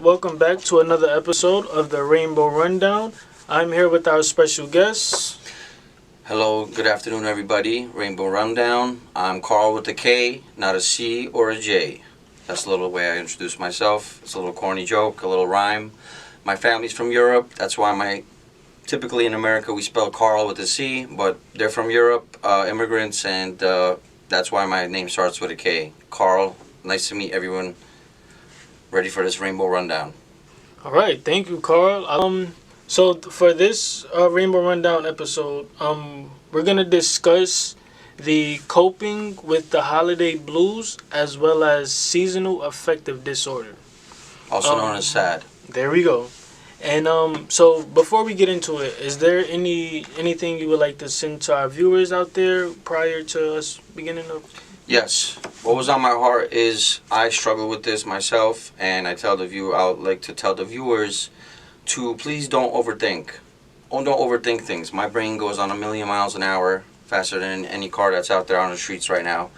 welcome back to another episode of the Rainbow Rundown. I'm here with our special guests. Hello, good afternoon, everybody. Rainbow Rundown. I'm Karl with a K, not a C or a J. That's the little way I introduce myself. It's a little corny joke, a little rhyme. My family's from Europe. That's why typically in America we spell Karl with a C, but they're from Europe, immigrants, and that's why my name starts with a K. Karl, nice to meet everyone. Ready for this Rainbow Rundown. All right, thank you, Karl. So for this Rainbow Rundown episode, we're gonna discuss the coping with the holiday blues as well as seasonal affective disorder, Also known as S.A.D. There we go. And so before we get into it, is there anything you would like to send to our viewers out there prior to us beginning of? Yes. What was on my heart is I struggle with this myself, and I would like to tell the viewers to please don't overthink. Don't overthink things. My brain goes on 1,000,000 miles an hour faster than any car that's out there on the streets right now.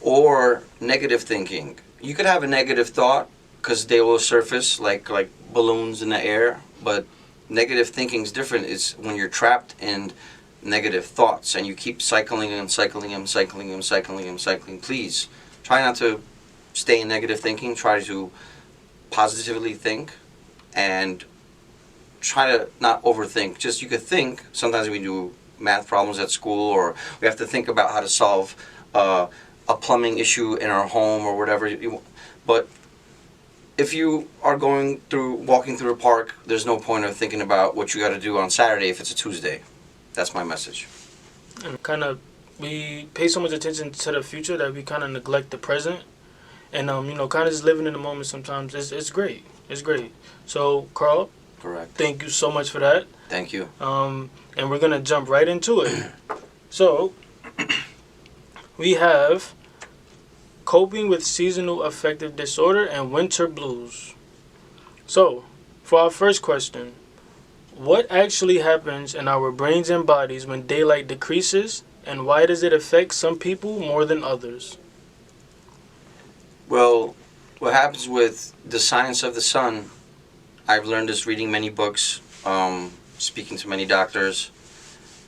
Or negative thinking. You could have a negative thought because they will surface like balloons in the air, but negative thinking is different. It's when you're trapped in negative thoughts and you keep cycling. Please try not to stay in negative thinking. Try to positively think and try to not overthink. Just you could think. Sometimes we do math problems at school, or we have to think about how to solve a plumbing issue in our home or whatever. But if you are walking through a park, there's no point of thinking about what you got to do on Saturday if it's a Tuesday. That's my message. And we pay so much attention to the future that we kind of neglect the present, and kind of just living in the moment. Sometimes it's great. It's great. So, Karl, correct. Thank you so much for that. Thank you. And we're gonna jump right into it. So, we have coping with seasonal affective disorder and winter blues. So, for our first question, what actually happens in our brains and bodies when daylight decreases, and why does it affect some people more than others? Well, what happens with the science of the sun, I've learned this reading many books, speaking to many doctors,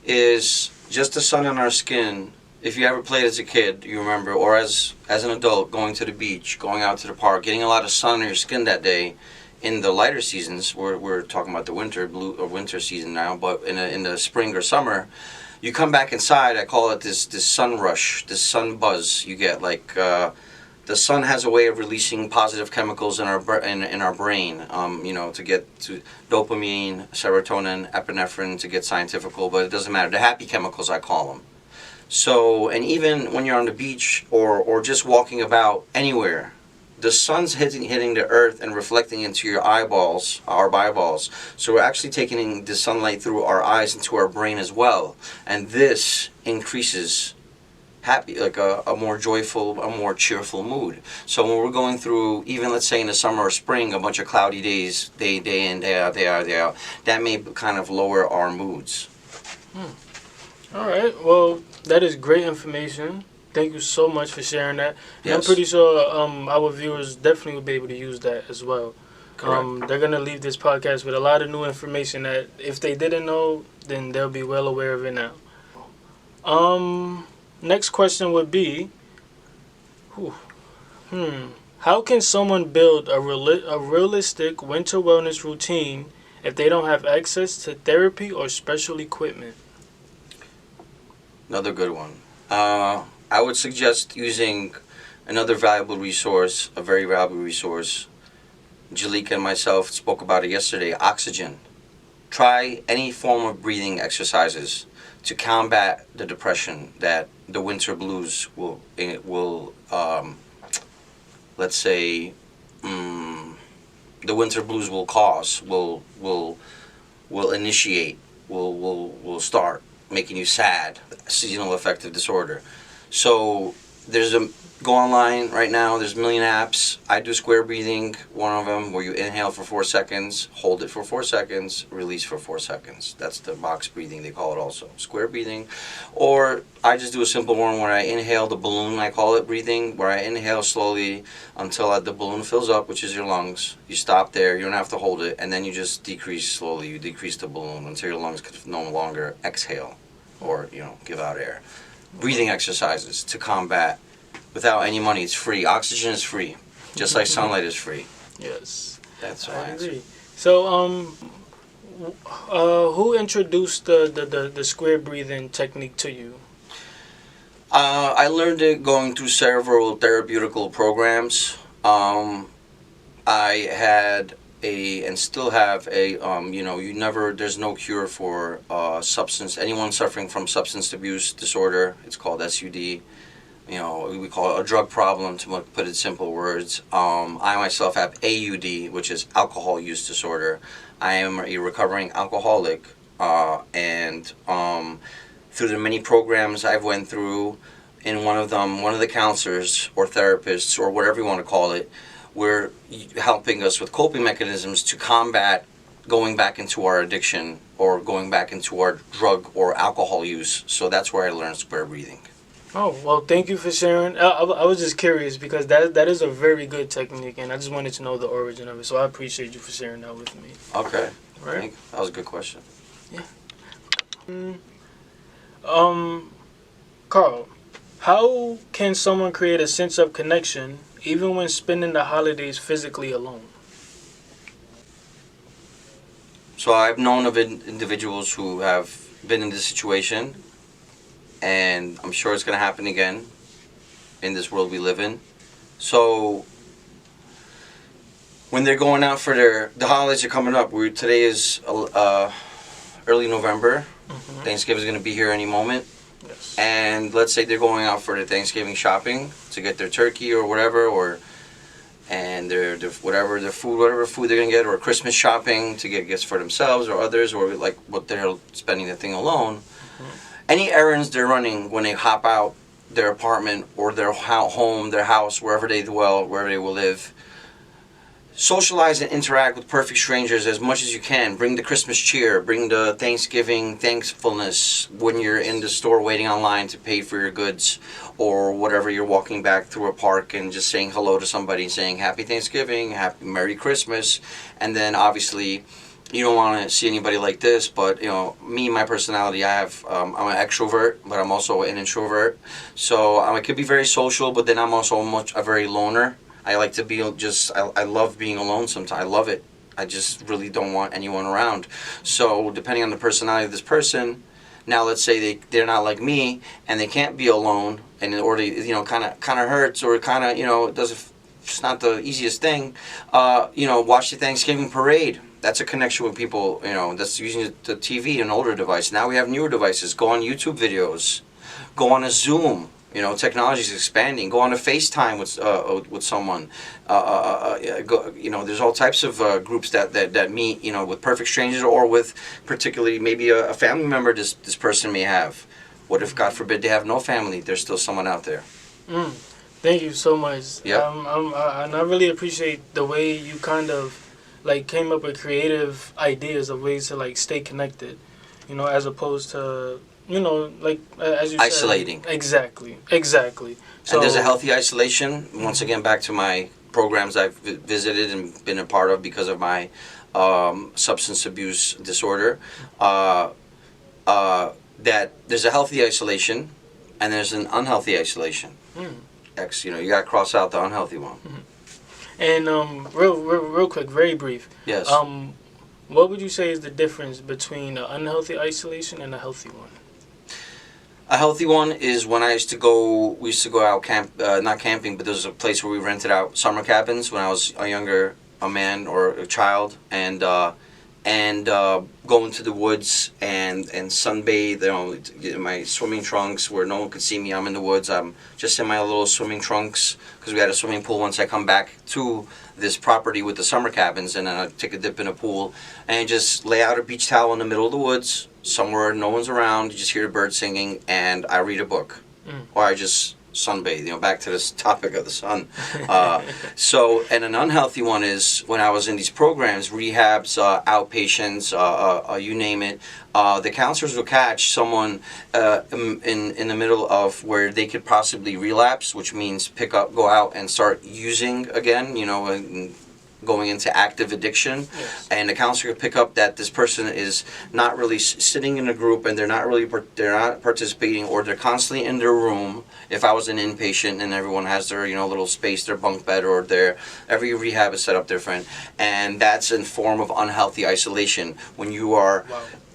is just the sun on our skin. If you ever played as a kid, you remember, or as an adult, going to the beach, going out to the park, getting a lot of sun on your skin that day. In the lighter seasons, we're talking about the winter season now, but in the spring or summer, you come back inside. I call it this sun rush, this sun buzz. You get the sun has a way of releasing positive chemicals in our brain. To get to dopamine, serotonin, epinephrine, to get scientifical, but it doesn't matter. The happy chemicals, I call them. So, and even when you're on the beach or just walking about anywhere, the sun's hitting the earth and reflecting into your eyeballs, our eyeballs. So we're actually taking in the sunlight through our eyes into our brain as well. And this increases a more joyful, a more cheerful mood. So when we're going through, even let's say in the summer or spring, a bunch of cloudy days, day in, day out, that may kind of lower our moods. All right. Well, that is great information. Thank you so much for sharing that. Yes. I'm pretty sure our viewers definitely will be able to use that as well. Correct. They're going to leave this podcast with a lot of new information that if they didn't know, then they'll be well aware of it now. Next question would be, how can someone build a realistic winter wellness routine if they don't have access to therapy or special equipment? Another good one. I would suggest using another valuable resource, a very valuable resource. Jalika and myself spoke about it yesterday, oxygen. Try any form of breathing exercises to combat the depression that the winter blues will let's say, the winter blues will cause, will initiate, will start making you sad, seasonal affective disorder. So there's go online right now. There's a million apps. I do square breathing, one of them, where you inhale for 4 seconds, hold it for 4 seconds, release for 4 seconds. That's the box breathing, they call it also. Square breathing. Or I just do a simple one where I inhale the balloon, I call it breathing, where I inhale slowly until the balloon fills up, which is your lungs. You stop there, you don't have to hold it, and then you just decrease slowly. You decrease the balloon until your lungs can no longer exhale or, give out air. Breathing exercises to combat without any money. It's free. Oxygen is free, just like sunlight is free. Yes. That's I my agree. answer. So, who introduced the square breathing technique to you? I learned it going through several therapeutical programs. I had and still have there's no cure for anyone suffering from substance abuse disorder. It's called S.A.D. We call it a drug problem, to put it in simple words. I myself have AUD, which is alcohol use disorder. I am a recovering alcoholic, and through the many programs I've went through, in one of the counselors or therapists or whatever you want to call it, were helping us with coping mechanisms to combat going back into our addiction or going back into our drug or alcohol use. So that's where I learned square breathing. Oh, well, thank you for sharing. I was just curious because that is a very good technique, and I just wanted to know the origin of it. So I appreciate you for sharing that with me. Okay. Right? That was a good question. Yeah. Karl, how can someone create a sense of connection even when spending the holidays physically alone? So I've known of individuals who have been in this situation, and I'm sure it's going to happen again in this world we live in. So when they're going out for the holidays are coming up. Today is early November. Mm-hmm. Thanksgiving is going to be here any moment. Yes. And let's say they're going out for their Thanksgiving shopping to get their turkey or whatever, and their whatever food they're gonna get, or Christmas shopping to get gifts for themselves or others, or like what they're spending the thing alone. Mm-hmm. Any errands they're running when they hop out their apartment or their home, their house, wherever they dwell, wherever they will live. Socialize and interact with perfect strangers as much as you can. Bring the Christmas cheer. Bring the Thanksgiving thankfulness when you're in the store waiting online to pay for your goods, or whatever, you're walking back through a park and just saying hello to somebody and saying Happy Thanksgiving, Happy Merry Christmas. And then obviously you don't want to see anybody like this, but me, my personality, I'm an extrovert, but I'm also an introvert. So I could be very social, but then I'm also a very loner. I like to be I love being alone sometimes. I love it. I just really don't want anyone around. So depending on the personality of this person, now let's say they're not like me and they can't be alone, or they kind of hurts, or kind of it's not the easiest thing. Watch the Thanksgiving parade. That's a connection with people. That's using the TV, an older device. Now we have newer devices. Go on YouTube videos. Go on a Zoom. Technology is expanding. Go on a FaceTime with someone. There's all types of groups that meet. With perfect strangers, or with particularly maybe a family member this person may have. What if, God forbid, they have no family? There's still someone out there. Thank you so much. Yeah. And I really appreciate the way you kind of came up with creative ideas of ways to stay connected. As opposed to as you isolating. said. Exactly. So, and there's a healthy isolation. Once again, back to my programs I've visited and been a part of because of my substance abuse disorder. That there's a healthy isolation, and there's an unhealthy isolation. You got to cross out the unhealthy one. And real quick, very brief. Yes. What would you say is the difference between an unhealthy isolation and a healthy one? A healthy one is when we used to go out not camping, but there was a place where we rented out summer cabins when I was a man or a child, and go into the woods and sunbathe, in my swimming trunks where no one could see me. I'm in the woods. I'm just in my little swimming trunks because we had a swimming pool once I come back to this property with the summer cabins, and then I take a dip in a pool and just lay out a beach towel in the middle of the woods somewhere no one's around. You just hear the birds singing, and I read a book, or I just sunbathe. Back to this topic of the sun. So, and an unhealthy one is when I was in these programs, rehabs, outpatients, you name it. The counselors will catch someone in the middle of where they could possibly relapse, which means go out and start using again. And going into active addiction. Yes. And the counselor could pick up that this person is not really sitting in a group, and they're not participating, or they're constantly in their room. If I was an inpatient and everyone has their little space, their bunk bed, or every rehab is set up different, and that's in form of unhealthy isolation when you are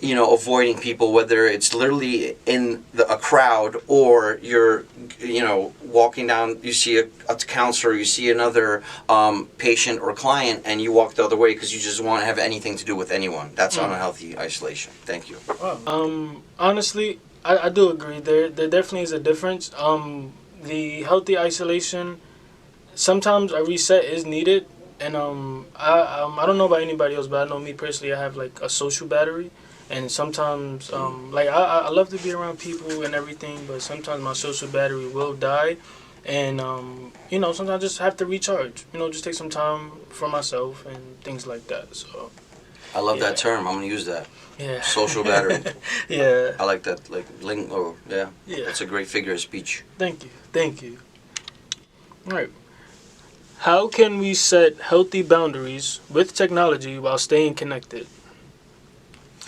avoiding people, whether it's literally in a crowd, or you're walking down, you see a counselor, you see another patient or client, and you walk the other way because you just want to have anything to do with anyone. That's unhealthy isolation. Thank you. Honestly, I do agree. There definitely is a difference. The healthy isolation, sometimes a reset is needed, and I don't know about anybody else, but I know me personally, I have like a social battery. And sometimes, I love to be around people and everything, but sometimes my social battery will die. And, sometimes I just have to recharge. Just take some time for myself and things like that. So, I love that term. I'm going to use that. Yeah. Social battery. Yeah. I like that. Yeah. Yeah. That's a great figure of speech. Thank you. All right. How can we set healthy boundaries with technology while staying connected?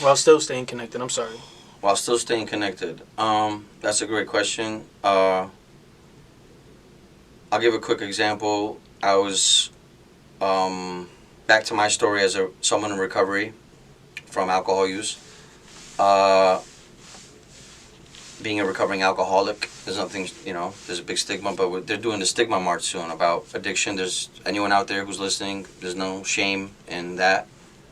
While still staying connected, I'm sorry. While still staying connected. That's a great question. I'll give a quick example. I was, back to my story as someone in recovery from alcohol use. Being a recovering alcoholic, there's nothing, there's a big stigma, but they're doing the stigma march soon about addiction. There's anyone out there who's listening, there's no shame in that.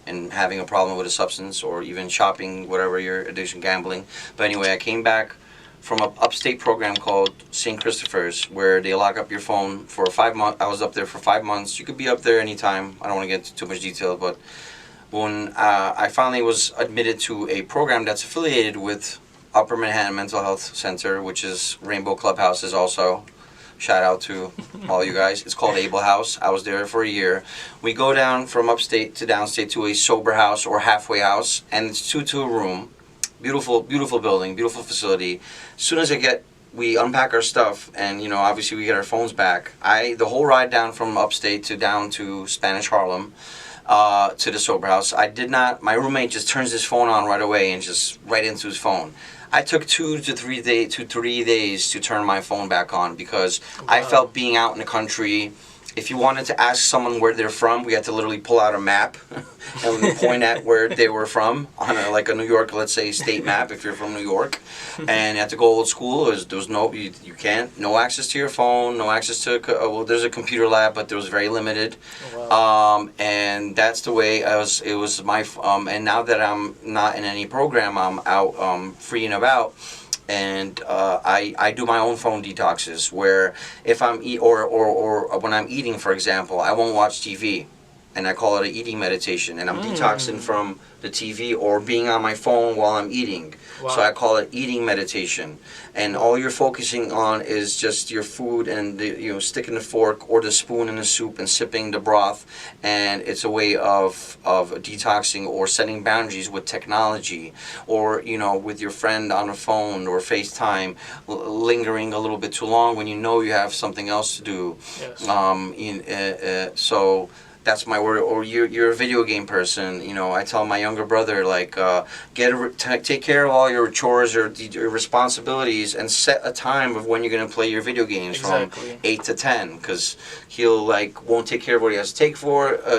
And having a problem with a substance, or even shopping, whatever your addiction, gambling. But anyway, I came back from an upstate program called St. Christopher's, where they lock up your phone for 5 months. I was up there for 5 months. You could be up there anytime. I don't want to get into too much detail, but when I finally was admitted to a program that's affiliated with Upper Manhattan Mental Health Center, which is Rainbow Clubhouses also. Shout out to all you guys. It's called RAIBOW House. I was there for a year. We go down from upstate to downstate to a sober house or halfway house, and it's 2 to a room. Beautiful, beautiful building, beautiful facility. As soon as we unpack our stuff, and obviously we get our phones back. The whole ride down from upstate to down to Spanish Harlem, to the sober house, my roommate just turns his phone on right away and just right into his phone. I took 2 to 3 days to turn my phone back on because I felt being out in the country. If you wanted to ask someone where they're from, we had to literally pull out a map and point at where they were from on a New York, let's say, state map if you're from New York. And you had to go old school. There was no access to your phone, no access to, there's a computer lab, but there was very limited. Oh, wow. And that's the way it was my, and now that I'm not in any program, I'm out free and about. And I do my own phone detoxes where if I'm or when I'm eating, for example, I won't watch TV, and I call it an eating meditation, and I'm detoxing from the TV or being on my phone while I'm eating. Wow. So I call it eating meditation, and all you're focusing on is just your food and sticking the fork or the spoon in the soup and sipping the broth, and it's a way of detoxing or setting boundaries with technology, or with your friend on the phone or FaceTime, lingering a little bit too long when you have something else to do. Yes. So that's my word. Or you're a video game person. I tell my younger brother, take care of all your chores or your responsibilities and set a time of when you're going to play your video games from 8 to 10, because he'll won't take care of what he has to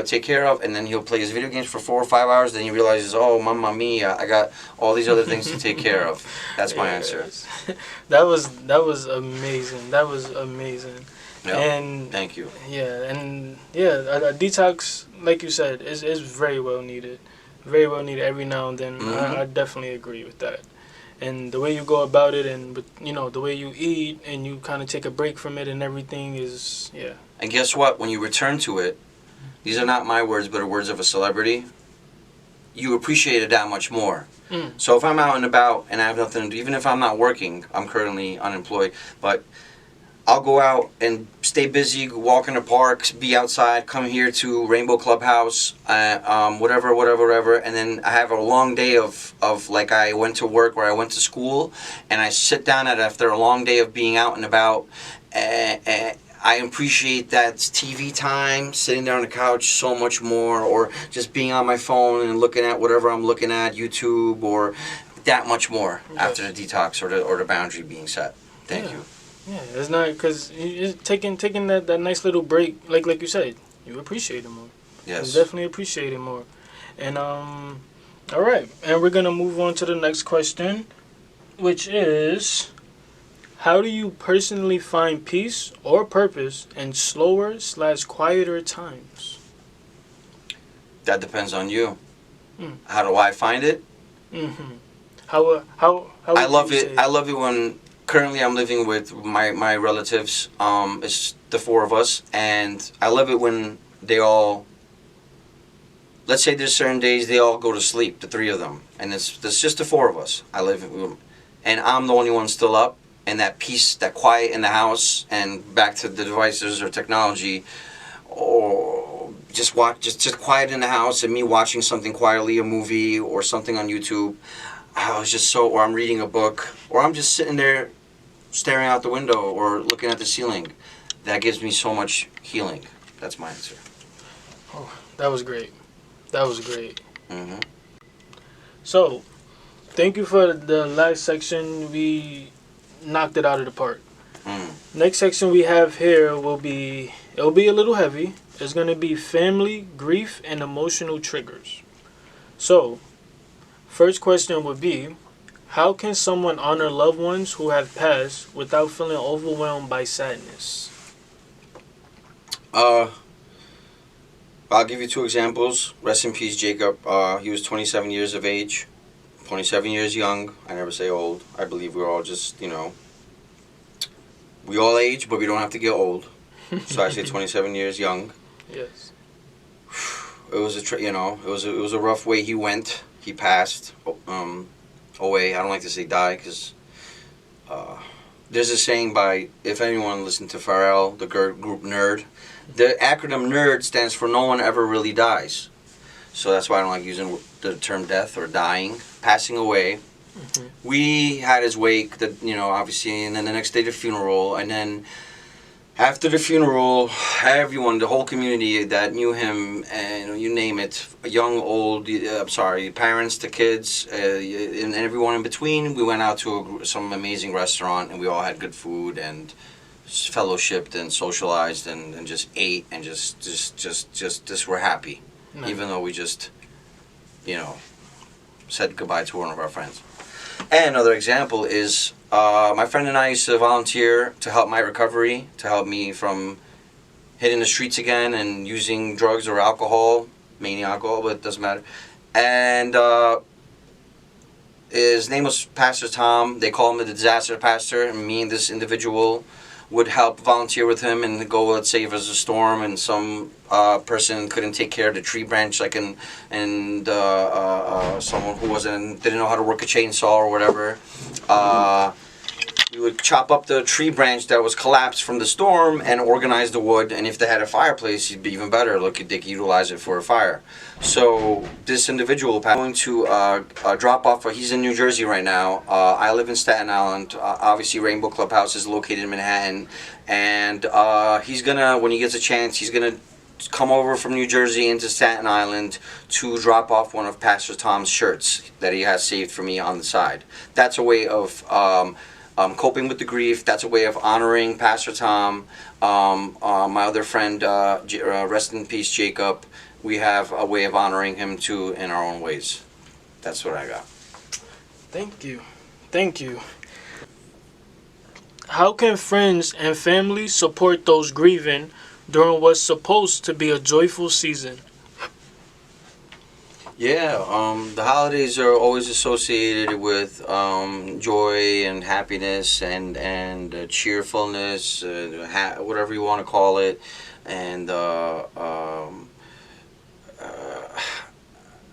take care of, and then he'll play his video games for 4 or 5 hours. Then he realizes, oh, mamma mia, I got all these other things to take care of. That's my answer. That was amazing. That was amazing. Yeah, and thank you. A detox, like you said, is very well needed. Very well needed every now and then. I definitely agree with that. And the way you go about it, and the way you eat, and you kind of take a break from it and everything is, And guess what? When you return to it, these are not my words, but the words of a celebrity, you appreciate it that much more. So if I'm out and about and I have nothing to do, even if I'm not working, I'm currently unemployed, but I'll go out and stay busy, walk in the parks, be outside, come here to Rainbow Clubhouse, whatever. And then I have a long day of like I went to work or I went to school, and I sit down after a long day of being out and about. I appreciate that TV time, sitting there on the couch so much more, or just being on my phone and looking at whatever I'm looking at, YouTube, or that much more after the detox or the boundary being set. Thank you. Yeah, it's not because taking that nice little break, like you said, you appreciate it more. Yes. You definitely appreciate it more. And all right, and we're gonna move on to the next question, which is, how do you personally find peace or purpose in slower/quieter times? That depends on you. Mm. How do I find it? Mm-hmm. How I love it. I love it when. Currently, I'm living with my relatives. It's the four of us, and I love it when they all. Let's say there's certain days they all go to sleep, the three of them, and it's just the four of us. I live with them, and I'm the only one still up, and that peace, that quiet in the house, and back to the devices or technology, or just quiet in the house, and me watching something quietly, a movie or something on YouTube. I was just or I'm reading a book, or I'm just sitting there staring out the window or looking at the ceiling. That gives me so much healing. That's my answer. Oh, that was great. That was great. Mm-hmm. So, thank you for the last section. We knocked it out of the park. Next section we have here it'll be a little heavy. It's going to be family, grief, and emotional triggers. So, first question would be, how can someone honor loved ones who have passed without feeling overwhelmed by sadness? I'll give you two examples. Rest in peace, Jacob. He was 27 years of age, 27 years young. I never say old. I believe we're all just, we all age, but we don't have to get old. So I say 27 years young. Yes. It was it was a rough way he went. He passed away. I don't like to say die because there's a saying by, if anyone listened to Pharrell, the group NERD, the acronym NERD stands for no one ever really dies. So that's why I don't like using the term death or dying. Passing away. Mm-hmm. We had his wake, obviously, and then the next day the funeral, and then after the funeral, everyone, the whole community that knew him, and you name it, young, old, parents to kids, and everyone in between, we went out to some amazing restaurant, and we all had good food, and fellowshipped and socialized, and just ate, and just were happy, nice. Even though we just, said goodbye to one of our friends. And another example is my friend and I used to volunteer to help my recovery, to help me from hitting the streets again and using drugs or alcohol, mainly alcohol, but it doesn't matter. And his name was Pastor Tom. They call him the disaster pastor, and me and this individual would help volunteer with him and go, let's say, if there's a storm and some person couldn't take care of the tree branch, and someone who didn't know how to work a chainsaw or whatever. We would chop up the tree branch that was collapsed from the storm and organize the wood. And if they had a fireplace, it'd be even better. They could utilize it for a fire. So this individual going to drop off. He's in New Jersey right now. I live in Staten Island. Obviously, Rainbow Clubhouse is located in Manhattan. And he's gonna, when he gets a chance, he's gonna come over from New Jersey into Staten Island to drop off one of Pastor Tom's shirts that he has saved for me on the side. That's a way of coping with the grief. That's a way of honoring Pastor Tom. My other friend, rest in peace, Jacob. We have a way of honoring him too in our own ways. That's what I got. Thank you. How can friends and family support those grieving during what's supposed to be a joyful season? Yeah, the holidays are always associated with joy and happiness and cheerfulness, whatever you want to call it. And on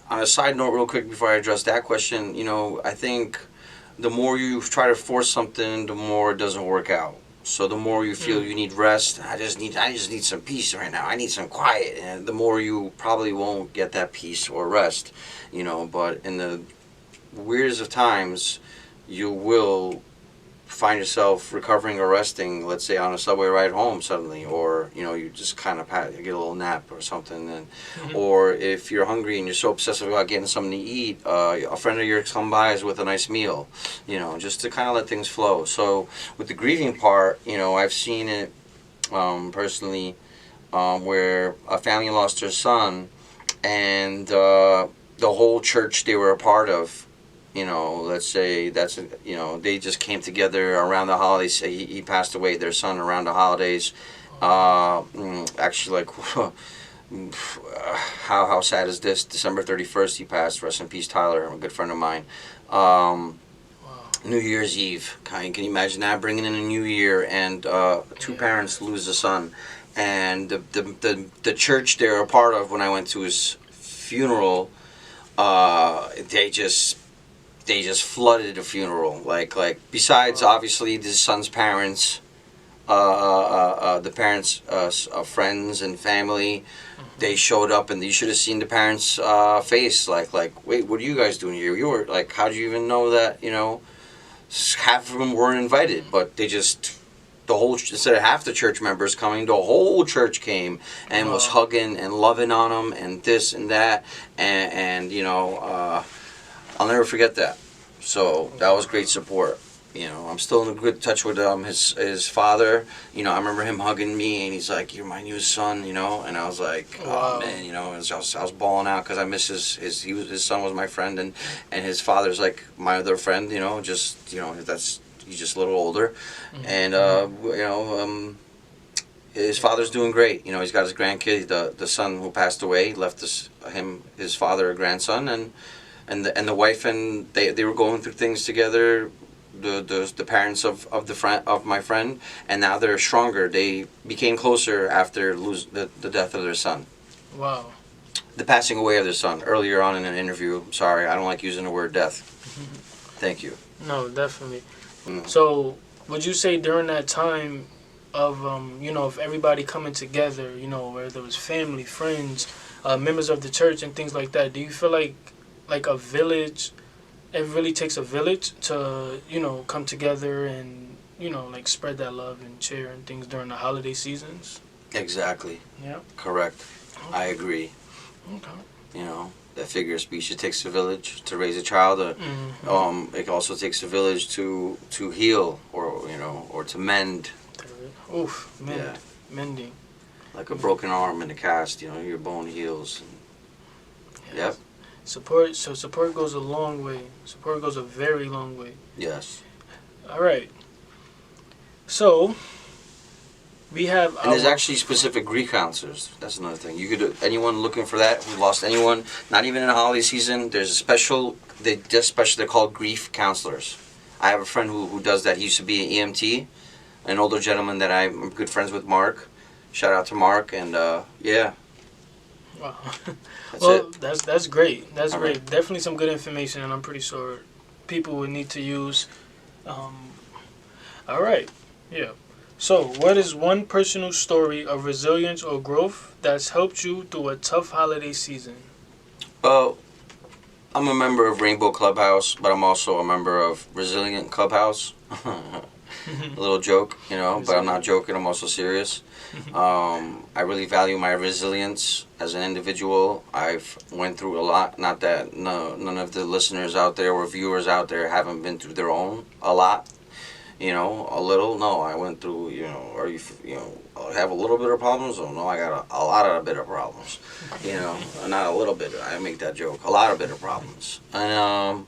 a side note, real quick, before I address that question, I think the more you try to force something, the more it doesn't work out. So the more you feel you need rest, I just need some peace right now. I need some quiet, and the more you probably won't get that peace or rest, But in the weirdest of times, you will find yourself recovering or resting, let's say on a subway ride home suddenly, or you just kind of get a little nap or something, and or if you're hungry and you're so obsessive about getting something to eat, a friend of yours come by with a nice meal, just to kind of let things flow. So with the grieving part, I've seen it personally, where a family lost their son, and the whole church they were a part of, let's say they just came together around the holidays. He passed away, their son, around the holidays. Actually, like, how sad is this? December 31st, he passed. Rest in peace, Tyler, a good friend of mine. New Year's Eve. Can you imagine that? Bringing in a new year and two parents lose a son. And the church they're a part of, when I went to his funeral, they just flooded the funeral. Like besides obviously the son's parents, the parents' friends and family, they showed up, and you should have seen the parents' face. Like wait, what are you guys doing here? You were like, how did you even know that? Half of them weren't invited, but they just. The whole, instead of half the church members coming, the whole church came and was hugging and loving on them and this and that, and I'll never forget that. So that was great support. I'm still in a good touch with his father. I remember him hugging me, and he's like, "You're my new son," and I was like, "Oh man," I was bawling out because I miss his son was my friend, and his father's like my other friend. He's just a little older, and his father's doing great. He's got his grandkid. The son who passed away left his father a grandson, and the wife, and they were going through things together. The parents of my friend, and now they're stronger. They became closer after the death of their son. Wow. The passing away of their son earlier on in an interview. I'm sorry, I don't like using the word death. Thank you. No, definitely. So, would you say during that time of, of everybody coming together, whether it was family, friends, members of the church and things like that, do you feel like a village, it really takes a village to, come together and, like spread that love and cheer and things during the holiday seasons? Exactly. Yeah. Correct. Okay. I agree. Okay. That figure of speech. It takes a village to raise a child. It also takes a village to heal, or to mend. Oof, mending. Like a broken arm in a cast, your bone heals. Yes. Yep. Support goes a long way. Support goes a very long way. Yes. All right. So we have. And there's actually specific grief counselors. That's another thing. You could, anyone looking for that who lost anyone, not even in the holiday season. There's a special. They're called grief counselors. I have a friend who does that. He used to be an EMT, an older gentleman that I'm good friends with, Mark. Shout out to Mark, and yeah. Wow. That's that's great. That's All great. right. Definitely some good information, and I'm pretty sure people would need to use. All right. Yeah. So, what is one personal story of resilience or growth that's helped you through a tough holiday season? Well, I'm a member of Rainbow Clubhouse, but I'm also a member of Resilient Clubhouse. A little joke, but I'm not joking. I'm also serious. I really value my resilience as an individual. I've went through a lot. Not that none of the listeners out there or viewers out there haven't been through their own a lot. A little. No, I went through. I have a little bit of problems. Oh no, I got a lot of bit of problems. Not a little bit. I make that joke. A lot of bit of problems. And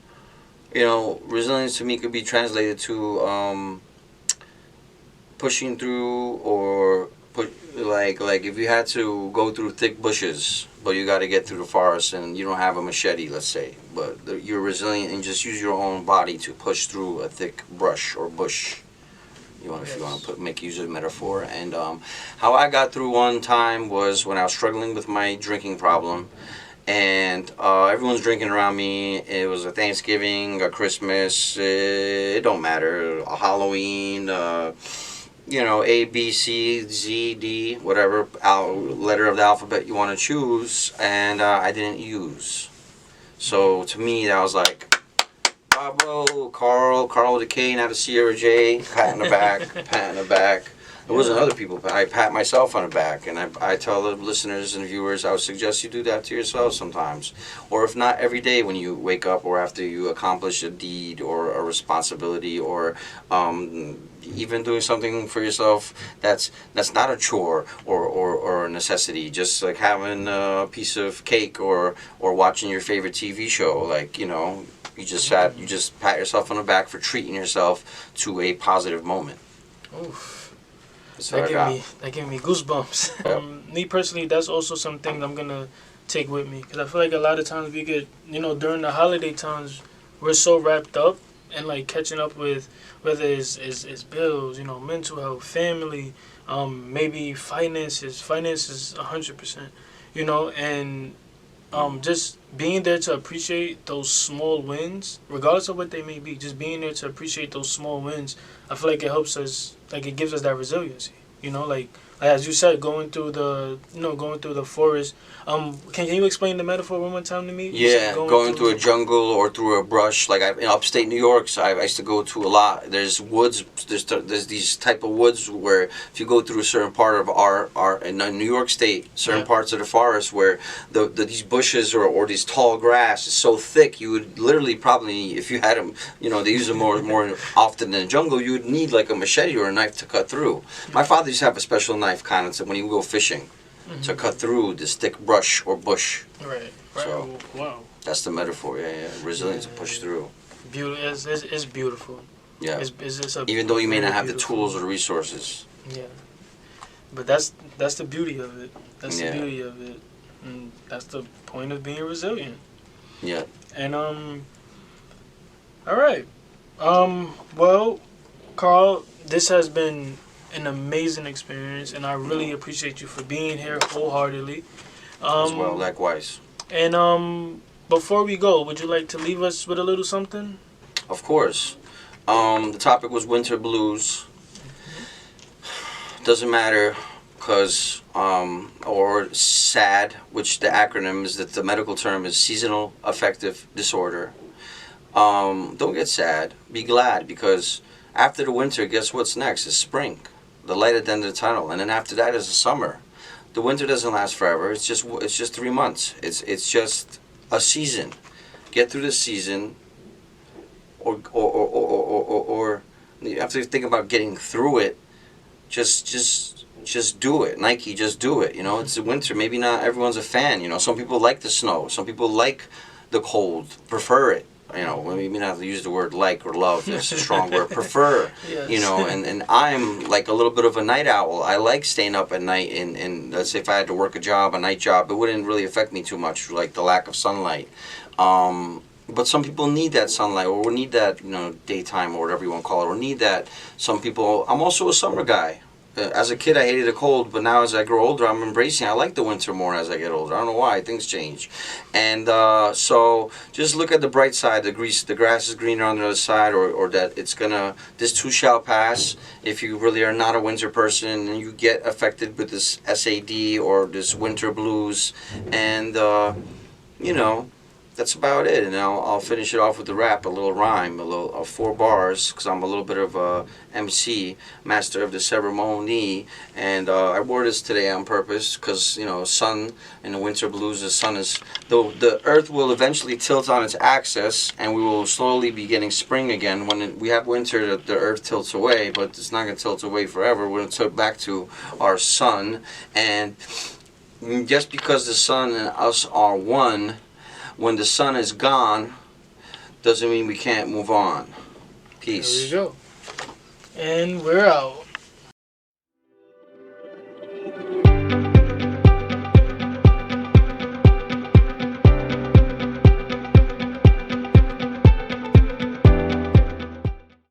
resilience to me could be translated to pushing through, or like if you had to go through thick bushes, but you got to get through the forest, and you don't have a machete, let's say, but you're resilient and just use your own body to push through a thick brush or bush. If you want to make use of a metaphor. And how I got through one time was when I was struggling with my drinking problem, and everyone's drinking around me. It was a Thanksgiving, a Christmas, it don't matter, a Halloween, A, B, C, Z, D, whatever letter of the alphabet you want to choose, and I didn't use. So to me, that was like, bravo, Karl with a K, not a C or a J, pat in the back, pat in the back. It wasn't other people, but I pat myself on the back, and I tell the listeners and viewers, I would suggest you do that to yourself sometimes. Or if not, every day when you wake up or after you accomplish a deed or a responsibility, or even doing something for yourself that's not a chore or a necessity, just like having a piece of cake or watching your favorite TV show, like, you just pat yourself on the back for treating yourself to a positive moment. Oof. So that gave me goosebumps. Yep. Me personally, that's also something I'm gonna take with me, because I feel like a lot of times we get, during the holiday times, we're so wrapped up and like catching up with whether it's bills, mental health, family, maybe finances 100%, and just being there to appreciate those small wins, regardless of what they may be. Just being there to appreciate those small wins, I feel like it helps us, like it gives us that resiliency. Like as you said, going through the forest. Can you explain the metaphor one more time to me? Yeah, going through a jungle or through a brush. Like in upstate New York, so I used to go to a lot. There's woods. There's these type of woods where if you go through a certain part of our in New York State, certain parts of the forest where these bushes or these tall grass is so thick, you would literally probably, if you had them, they use them more often than the jungle, you would need like a machete or a knife to cut through. My father used to have a special knife kind of when he would go fishing. To cut through this thick brush or bush. Right. So, wow. That's the metaphor. Yeah. Resilience to push through. Beautiful. It's beautiful. Yeah. It's even though you may not have the tools or the resources. Yeah. But that's the beauty of it. That's the beauty of it. And that's the point of being resilient. Yeah. And all right. Well, Karl, this has been an amazing experience, and I really appreciate you for being here wholeheartedly. As well, likewise. And before we go, would you like to leave us with a little something? Of course. The topic was winter blues. Doesn't matter, because or S.A.D, which the acronym is, that the medical term is Seasonal Affective Disorder. Don't get sad. Be glad, because after the winter, guess what's next? It's spring. The light at the end of the tunnel, and then after that is the summer. The winter doesn't last forever. It's just 3 months. It's just a season. Get through the season, or you have to think about getting through it. Just do it. Nike, just do it. It's the winter. Maybe not everyone's a fan. Some people like the snow. Some people like the cold, prefer it. Maybe not to use the word like or love. That's a strong word. Prefer. Yes. And I'm like a little bit of a night owl. I like staying up at night, and let's say if I had to work a night job, it wouldn't really affect me too much, like the lack of sunlight. But some people need that sunlight, or need that, daytime, or whatever you want to call it, or need that. Some people, I'm also a summer guy. As a kid, I hated the cold, but now as I grow older, I'm embracing. I like the winter more as I get older. I don't know why. Things change. And so just look at the bright side. The grass is greener on the other side, or that this too shall pass. If you really are not a winter person and you get affected with this S.A.D or this winter blues, and, that's about it. And I'll finish it off with the rap, a little rhyme, 4 bars, because I'm a little bit of a MC, master of the ceremony. And I wore this today on purpose, because sun in the winter blues, the sun is the earth will eventually tilt on its axis, and we will slowly be getting spring again. When we have winter, the earth tilts away, but it's not going to tilt away forever. We're going to tilt back to our sun, and just because the sun and us are one, when the sun is gone, doesn't mean we can't move on. Peace. There we go. And we're out.